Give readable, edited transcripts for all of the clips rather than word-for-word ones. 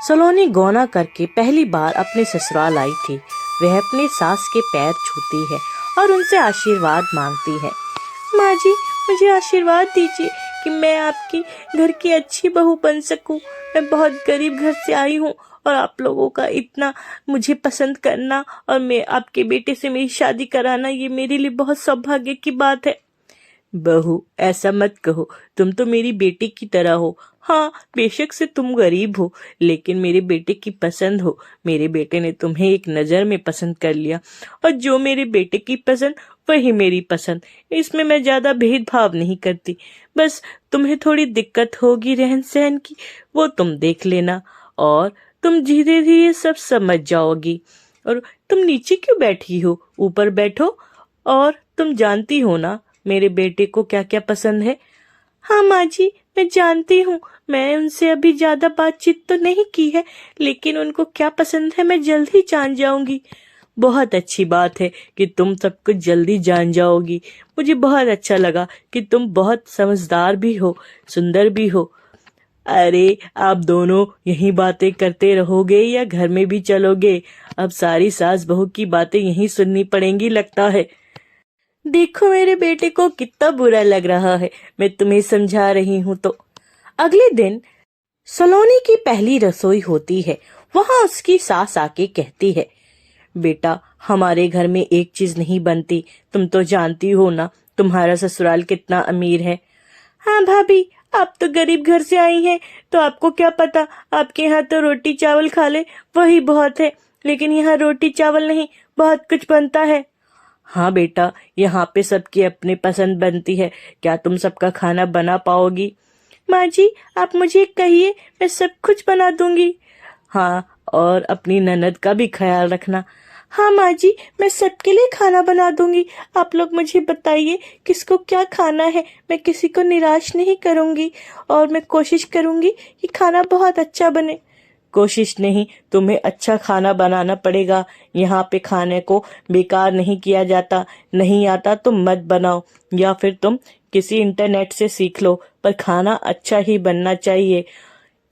सलोनी गौना करके पहली बार अपने ससुराल आई थी। वह अपने सास के पैर छूती है और उनसे आशीर्वाद मांगती है। माँ जी, मुझे आशीर्वाद दीजिए कि मैं आपकी घर की अच्छी बहू बन सकूं। मैं बहुत गरीब घर से आई हूँ और आप लोगों का इतना मुझे पसंद करना और मैं आपके बेटे से मेरी शादी कराना, ये मेरे लिए बहुत सौभाग्य की बात है। बहू, ऐसा मत कहो, तुम तो मेरी बेटी की तरह हो। हाँ, बेशक से तुम गरीब हो, लेकिन मेरे बेटे की पसंद हो। मेरे बेटे ने तुम्हें एक नज़र में पसंद कर लिया और जो मेरे बेटे की पसंद वही मेरी पसंद। इसमें मैं ज़्यादा भेदभाव नहीं करती। बस तुम्हें थोड़ी दिक्कत होगी रहन सहन की, वो तुम देख लेना और तुम धीरे धीरे सब समझ जाओगी। और तुम नीचे क्यों बैठी हो, ऊपर बैठो। और तुम जानती हो ना मेरे बेटे को क्या क्या पसंद है। हाँ माँ जी, मैं जानती हूँ। मैं उनसे अभी ज्यादा बातचीत तो नहीं की है, लेकिन उनको क्या पसंद है मैं जल्द ही जान जाऊंगी। बहुत अच्छी बात है कि तुम सब कुछ जल्दी जान जाओगी। मुझे बहुत अच्छा लगा कि तुम बहुत समझदार भी हो, सुंदर भी हो। अरे, आप दोनों यही बातें करते रहोगे या घर में भी चलोगे? अब सारी सास बहू की बातें यहीं सुननी पड़ेंगी लगता है। देखो मेरे बेटे को कितना बुरा लग रहा है, मैं तुम्हें समझा रही हूँ तो। अगले दिन सलोनी की पहली रसोई होती है। वहां उसकी सास आके कहती है, बेटा, हमारे घर में एक चीज नहीं बनती। तुम तो जानती हो ना तुम्हारा ससुराल कितना अमीर है। हाँ भाभी, आप तो गरीब घर से आई हैं, तो आपको क्या पता। आपके यहाँ तो रोटी चावल खा ले वही बहुत है, लेकिन यहाँ रोटी चावल नहीं, बहुत कुछ बनता है। हाँ बेटा, यहाँ पे सबकी अपनी पसंद बनती है। क्या तुम सबका खाना बना पाओगी? माँ जी, आप मुझे कहिए, मैं सब कुछ बना दूंगी। हाँ, और अपनी ननद का भी ख्याल रखना। हाँ माँ जी, मैं सबके लिए खाना बना दूंगी। आप लोग मुझे बताइए किसको क्या खाना है, मैं किसी को निराश नहीं करूंगी और मैं कोशिश करूंगी कि खाना बहुत अच्छा बने। कोशिश नहीं, तुम्हें अच्छा खाना बनाना पड़ेगा। यहाँ पे खाने को बेकार नहीं किया जाता। नहीं आता तो मत बनाओ, या फिर तुम किसी इंटरनेट से सीख लो, पर खाना अच्छा ही बनना चाहिए।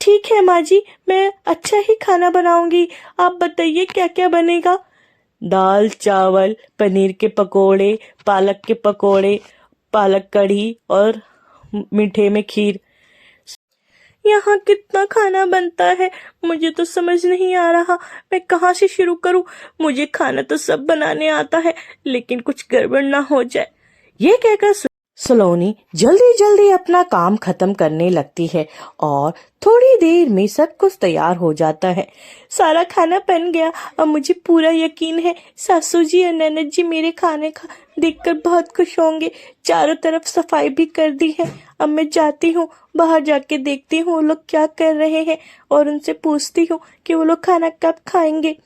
ठीक है माँ जी, मैं अच्छा ही खाना बनाऊंगी। आप बताइए क्या क्या बनेगा? दाल चावल, पनीर के पकोड़े, पालक के पकोड़े, पालक कढ़ी और मीठे में खीर। यहाँ कितना खाना बनता है, मुझे तो समझ नहीं आ रहा मैं कहाँ से शुरू करूँ। मुझे खाना तो सब बनाने आता है, लेकिन कुछ गड़बड़ ना हो जाए। ये कहकर सलोनी जल्दी जल्दी अपना काम खत्म करने लगती है और थोड़ी देर में सब कुछ तैयार हो जाता है। सारा खाना बन गया और मुझे पूरा यकीन है सासू जी और ननद जी मेरे खाने का देखकर बहुत खुश होंगे। चारों तरफ सफाई भी कर दी है। अब मैं जाती हूँ, बाहर जाके देखती हूँ वो लोग क्या कर रहे हैं और उनसे पूछती हूँ कि वो लोग खाना कब खाएंगे।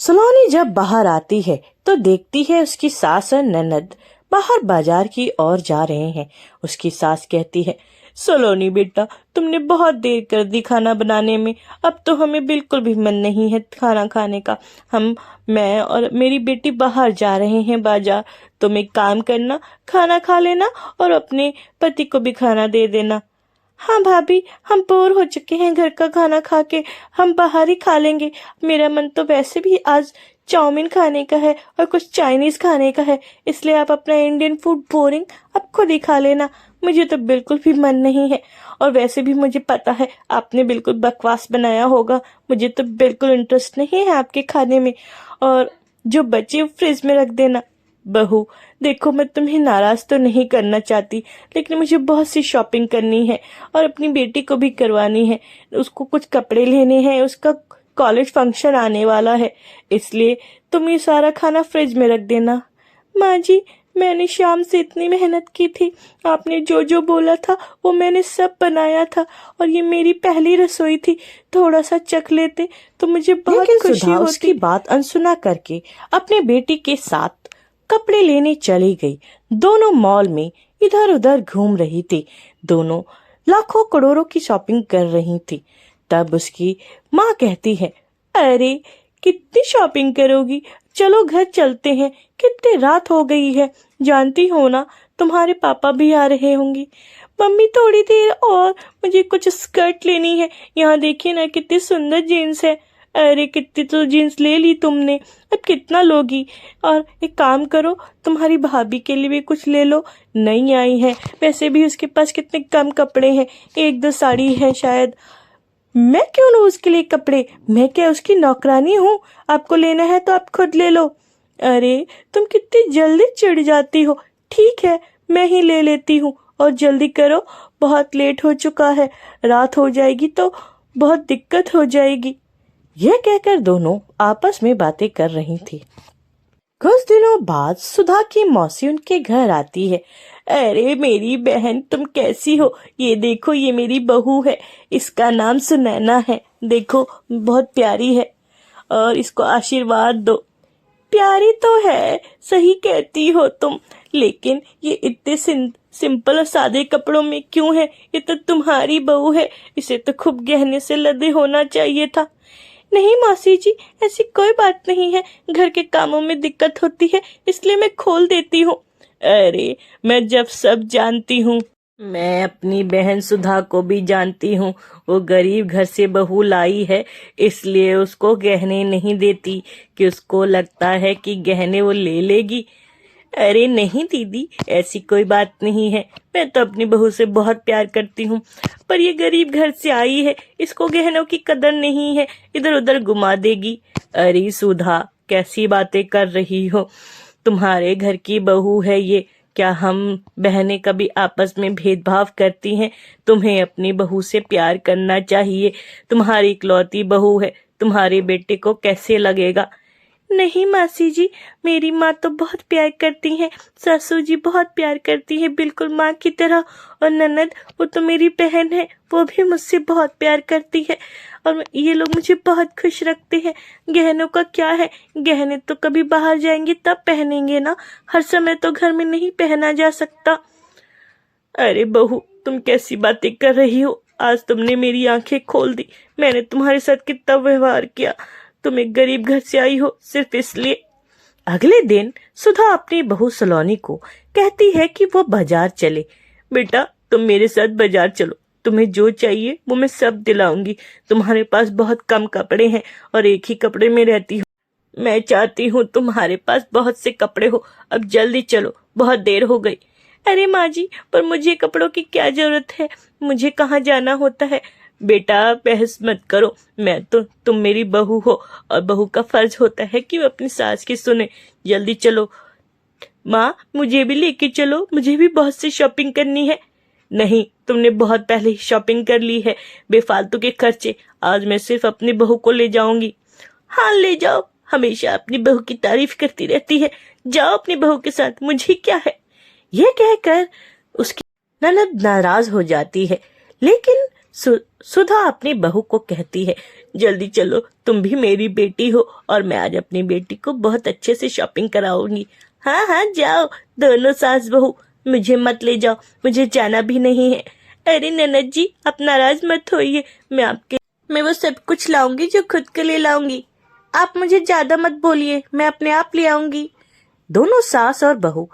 सलोनी जब बाहर आती है तो देखती है उसकी सास और ननद बाहर बाजार की ओर जा रहे हैं। उसकी सास कहती है, सलोनी बेटा, तुमने बहुत देर कर दी खाना बनाने में। अब तो हमें बिल्कुल भी मन नहीं है खाना खाने का। मैं और मेरी बेटी बाहर जा रहे हैं बाजार। तुम एक काम करना, खाना खा लेना और अपने पति को भी खाना दे देना। हाँ भाभी, हम बोर हो चुके हैं घर का खाना खा के, हम बाहर ही खा लेंगे। मेरा मन तो वैसे भी आज चाउमीन खाने का है और कुछ चाइनीज खाने का है, इसलिए आप अपना इंडियन फूड बोरिंग आप खुद ही खा लेना। मुझे तो बिल्कुल भी मन नहीं है और वैसे भी मुझे पता है आपने बिल्कुल बकवास बनाया होगा। मुझे तो बिल्कुल इंटरेस्ट नहीं है आपके खाने में, और जो बचे फ्रिज में रख देना। बहू, देखो, मैं तुम्हें नाराज तो नहीं करना चाहती, लेकिन मुझे बहुत सी शॉपिंग करनी है और अपनी बेटी को भी करवानी है। उसको कुछ कपड़े लेने हैं, उसका कॉलेज फंक्शन आने वाला है, इसलिए तुम ये सारा खाना फ्रिज में रख देना। माँ जी, मैंने शाम से इतनी मेहनत की थी, आपने जो जो बोला था वो मैंने सब बनाया था और ये मेरी पहली रसोई थी। थोड़ा सा चख लेते तो मुझे बहुत खुशी होती। उसकी बात अनसुना करके अपने बेटी के साथ कपड़े लेने चली गई। दोनों मॉल में इधर उधर घूम रही थी। दोनों लाखों करोड़ों की शॉपिंग कर रही थी। तब उसकी माँ कहती है, अरे कितनी शॉपिंग करोगी, चलो घर चलते हैं, कितनी रात हो गई है। जानती हो ना तुम्हारे पापा भी आ रहे होंगे। मम्मी थोड़ी देर और, मुझे कुछ स्कर्ट लेनी है। यहाँ देखिए ना कितनी सुंदर जीन्स है। अरे कितनी तो जीन्स ले ली तुमने, अब कितना लोगी? और एक काम करो, तुम्हारी भाभी के लिए भी कुछ ले लो, नई आई है। वैसे भी उसके पास कितने कम कपड़े हैं, एक दो साड़ी है शायद। मैं क्यों लूँ उसके लिए कपड़े? मैं क्या उसकी नौकरानी हूँ? आपको लेना है तो आप खुद ले लो। अरे तुम कितनी जल्दी चिढ़ जाती हो। ठीक है, मैं ही ले लेती हूँ, और जल्दी करो, बहुत लेट हो चुका है, रात हो जाएगी तो बहुत दिक्कत हो जाएगी। यह कहकर दोनों आपस में बातें कर रही थी। कुछ दिनों बाद सुधा की मौसी उनके घर आती है। अरे मेरी बहन, तुम कैसी हो? ये देखो, ये मेरी बहू है, इसका नाम सुनैना है। देखो बहुत प्यारी है, और इसको आशीर्वाद दो। प्यारी तो है, सही कहती हो तुम, लेकिन ये इतने सिंपल और सादे कपड़ों में क्यों है? ये तो तुम्हारी बहू है, इसे तो खूब गहने से लदे होना चाहिए था। नहीं मौसी जी, ऐसी कोई बात नहीं है, घर के कामों में दिक्कत होती है, इसलिए मैं खोल देती हूँ। अरे मैं जब सब जानती हूँ, मैं अपनी बहन सुधा को भी जानती हूँ। वो गरीब घर से बहू लाई है, इसलिए उसको गहने नहीं देती कि उसको लगता है कि गहने वो ले लेगी। अरे नहीं दीदी, ऐसी कोई बात नहीं है, मैं तो अपनी बहू से बहुत प्यार करती हूँ, पर ये गरीब घर से आई है, इसको गहनों की कदर नहीं है, इधर उधर घुमा देगी। अरे सुधा, कैसी बातें कर रही हो? तुम्हारे घर की बहू है ये, क्या हम बहनें कभी आपस में भेदभाव करती हैं? तुम्हें अपनी बहू से प्यार करना चाहिए, तुम्हारी इकलौती बहू है, तुम्हारे बेटे को कैसे लगेगा? नहीं मासी जी, मेरी माँ तो बहुत प्यार करती है, सासू जी बहुत प्यार करती है, बिल्कुल माँ की तरह। और ननद, वो तो मेरी बहन है, वो भी मुझसे बहुत प्यार करती है, और ये लोग मुझे बहुत खुश रखते हैं। गहनों का क्या है, गहने तो कभी बाहर जाएंगे तब पहनेंगे ना, हर समय तो घर में नहीं पहना जा सकता। अरे बहू, तुम कैसी बातें कर रही हो? आज तुमने मेरी आंखें खोल दी। मैंने तुम्हारे साथ कितना व्यवहार किया, तुम एक गरीब घर से आई हो सिर्फ इसलिए। अगले दिन सुधा अपनी बहू सलोनी को कहती है कि वो बाजार चले। बेटा, तुम मेरे साथ बाजार चलो, तुम्हें जो चाहिए वो मैं सब दिलाऊंगी। तुम्हारे पास बहुत कम कपड़े हैं और एक ही कपड़े में रहती हो, मैं चाहती हूँ तुम्हारे पास बहुत से कपड़े हो। अब जल्दी चलो, बहुत देर हो गई। अरे माँ जी, पर मुझे कपड़ों की क्या जरूरत है, मुझे कहाँ जाना होता है? बेटा बहस मत करो, तुम मेरी बहू हो, और बहू का फर्ज होता है कि वो अपनी सास की सुने। जल्दी चलो। माँ, मुझे भी लेके चलो, मुझे भी बहुत सी शॉपिंग करनी है। नहीं, तुमने बहुत पहले ही शॉपिंग कर ली है, बेफालतू के खर्चे। आज मैं सिर्फ अपनी बहू को ले जाऊंगी। हाँ ले जाओ, हमेशा अपनी बहू की तारीफ करती रहती है, जाओ अपनी बहू के साथ, मुझे क्या है? यह कहकर उसकी ननद नाराज हो जाती है, लेकिन सुधा अपनी बहू को कहती है, जल्दी चलो, तुम भी मेरी बेटी हो, और मैं आज अपनी बेटी को बहुत अच्छे से शॉपिंग कराऊंगी। हाँ हाँ जाओ, दोनों सास बहू, मुझे मत ले जाओ, मुझे जाना भी नहीं है। अरे ननद जी, आप नाराज मत होइए, मैं वो सब कुछ लाऊंगी जो खुद के लिए लाऊंगी। आप मुझे ज्यादा मत बोलिए, मैं अपने आप ले आऊंगी। दोनों सास और बहू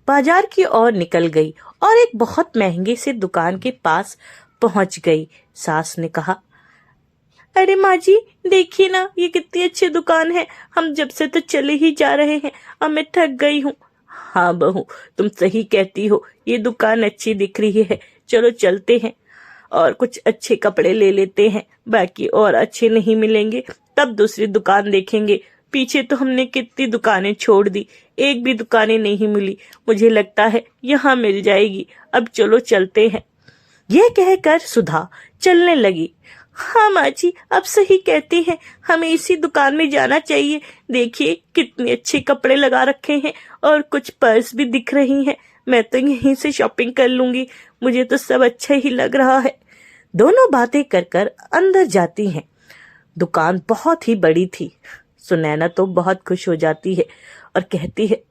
बाजार की ओर निकल गई और एक बहुत महंगे से दुकान के पास पहुंच गई। सास ने कहा, अरे माँ जी, देखिए ना, ये कितनी अच्छी दुकान है, हम जब से तो चले ही जा रहे हैं, अब मैं थक गई हूँ। हाँ बहू, तुम सही कहती हो, ये दुकान अच्छी दिख रही है, चलो चलते हैं और कुछ अच्छे कपड़े ले लेते हैं, बाकी और अच्छे नहीं मिलेंगे तब दूसरी दुकान देखेंगे। पीछे तो हमने कितनी दुकानें छोड़ दी, एक भी दुकानें नहीं मिली, मुझे लगता है यहाँ मिल जाएगी, अब चलो चलते हैं। यह कहकर सुधा चलने लगी। हाँ माँ जी, आप सही कहती हैं, हमें इसी दुकान में जाना चाहिए, देखिए कितने अच्छे कपड़े लगा रखे हैं और कुछ पर्स भी दिख रही हैं, मैं तो यहीं से शॉपिंग कर लूंगी, मुझे तो सब अच्छा ही लग रहा है। दोनों बातें कर कर अंदर जाती हैं। दुकान बहुत ही बड़ी थी। सुनैना तो बहुत खुश हो जाती है और कहती है,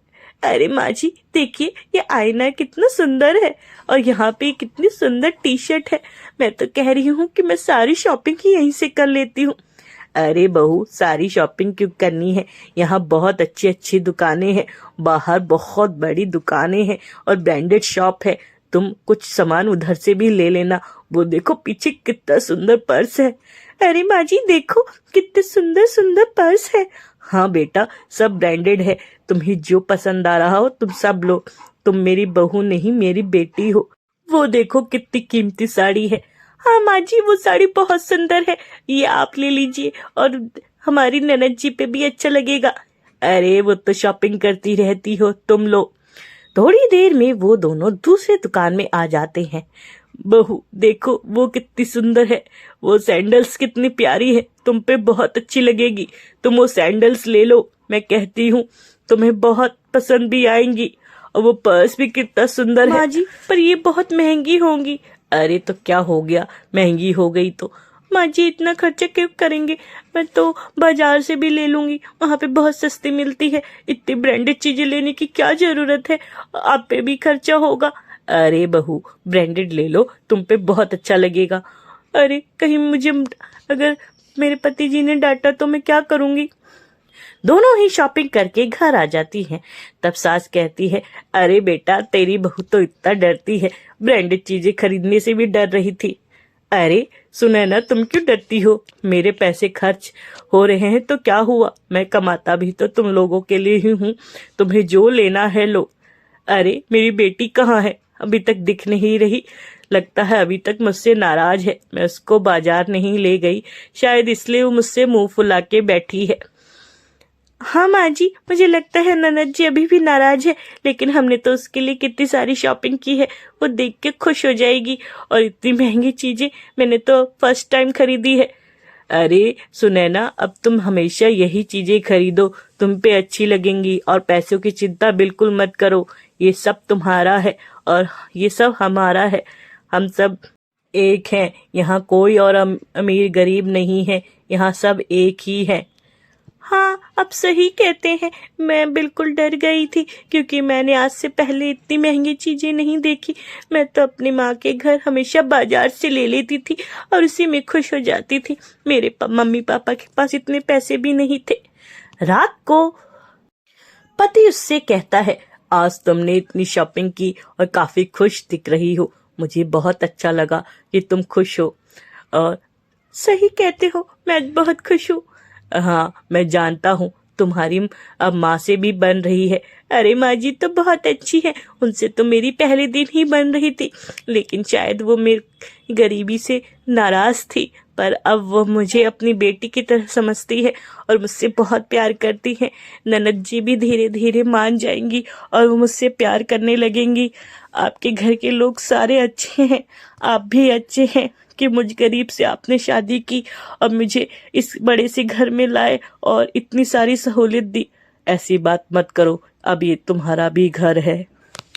अरे माँ जी देखिए, ये आईना कितना सुंदर है, और यहाँ पे कितनी सुंदर टी शर्ट है, मैं तो कह रही हूँ कि मैं सारी शॉपिंग ही यहीं से कर लेती हूँ। अरे बहू, सारी शॉपिंग क्यों करनी है, यहाँ बहुत अच्छी अच्छी दुकानें हैं, बाहर बहुत बड़ी दुकानें हैं और ब्रांडेड शॉप है, तुम कुछ सामान उधर से भी ले लेना। वो देखो पीछे कितना सुंदर पर्स है। अरे माँ जी देखो कितने सुंदर सुंदर पर्स है। हाँ बेटा, सब ब्रांडेड है, तुम्हें जो पसंद आ रहा हो तुम सब लो। तुम मेरी बहू नहीं मेरी बेटी हो। वो देखो कितनी कीमती साड़ी है। हाँ माँ जी वो साड़ी बहुत सुंदर है, ये आप ले लीजिए और हमारी ननद जी पे भी अच्छा लगेगा। अरे वो तो शॉपिंग करती रहती हो, तुम लो। थोड़ी देर में वो दोनों दूसरे दुकान में आ जाते हैं। बहू देखो वो कितनी सुंदर है, वो सैंडल्स कितनी प्यारी है, तुम पे बहुत अच्छी लगेगी। तुम वो सैंडल्स ले लो, मैं कहती हूँ तुम्हें बहुत पसंद भी आएंगी। और वो पर्स भी कितना सुंदर है। माँ जी पर ये बहुत महंगी होंगी। अरे तो क्या हो गया, महंगी हो गई तो। माँ जी इतना खर्चा क्यों करेंगे, मैं तो बाजार से भी ले लूंगी, वहाँ पे बहुत सस्ती मिलती है। इतनी ब्रांडेड चीजें लेने की क्या जरूरत है, आप पे भी खर्चा होगा। अरे बहू ब्रांडेड ले लो, तुम पे बहुत अच्छा लगेगा। अरे कहीं मुझे अगर मेरे पति जी ने डांटा तो मैं क्या करूंगी। दोनों ही शॉपिंग करके घर आ जाती हैं। तब सास कहती है, अरे बेटा तेरी बहू तो इतना डरती है, ब्रांडेड चीजें खरीदने से भी डर रही थी। अरे सुनैना तुम क्यों डरती हो, मेरे पैसे खर्च हो रहे हैं तो क्या हुआ, मैं कमाता भी तो तुम लोगों के लिए ही हूँ, तुम्हें जो लेना है लो। अरे मेरी बेटी कहाँ है, अभी तक दिख नहीं रही, लगता है अभी तक मुझसे नाराज है। मैं उसको बाजार नहीं ले गई, शायद इसलिए वो मुझसे मुंह फुला के बैठी है। हाँ माँ जी मुझे लगता है ननद जी अभी भी नाराज है, लेकिन हमने तो उसके लिए कितनी सारी शॉपिंग की है, वो देख के खुश हो जाएगी। और इतनी महंगी चीजें मैंने तो फर्स्ट टाइम खरीदी है। अरे सुनैना अब तुम हमेशा यही चीजें खरीदो, तुम पे अच्छी लगेंगी, और पैसों की चिंता बिल्कुल मत करो, ये सब तुम्हारा है और ये सब हमारा है। हम सब एक हैं, यहाँ कोई और अमीर गरीब नहीं है, यहाँ सब एक ही है। हाँ आप सही कहते हैं, मैं बिल्कुल डर गई थी क्योंकि मैंने आज से पहले इतनी महंगी चीजें नहीं देखी। मैं तो अपनी माँ के घर हमेशा बाजार से ले लेती थी और उसी में खुश हो जाती थी। मेरे मम्मी पापा के पास इतने पैसे भी नहीं थे। रात को पति उससे कहता है, आज तुमने इतनी शॉपिंग की और काफी खुश दिख रही हो, मुझे बहुत अच्छा लगा कि तुम खुश हो। और सही कहते हो, मैं आज बहुत खुश हूँ। हाँ मैं जानता हूँ, तुम्हारी अब माँ से भी बन रही है। अरे माँ जी तो बहुत अच्छी है, उनसे तो मेरी पहले दिन ही बन रही थी, लेकिन शायद वो मेरी गरीबी से नाराज थी, पर अब वो मुझे अपनी बेटी की तरह समझती है और मुझसे बहुत प्यार करती है। ननद जी भी धीरे धीरे मान जाएंगी और वो मुझसे प्यार करने लगेंगी। आपके घर के लोग सारे अच्छे हैं, आप भी अच्छे हैं कि मुझ गरीब से आपने शादी की और मुझे इस बड़े से घर में लाए और इतनी सारी सहूलियत दी। ऐसी बात मत करो, अब ये तुम्हारा भी घर है।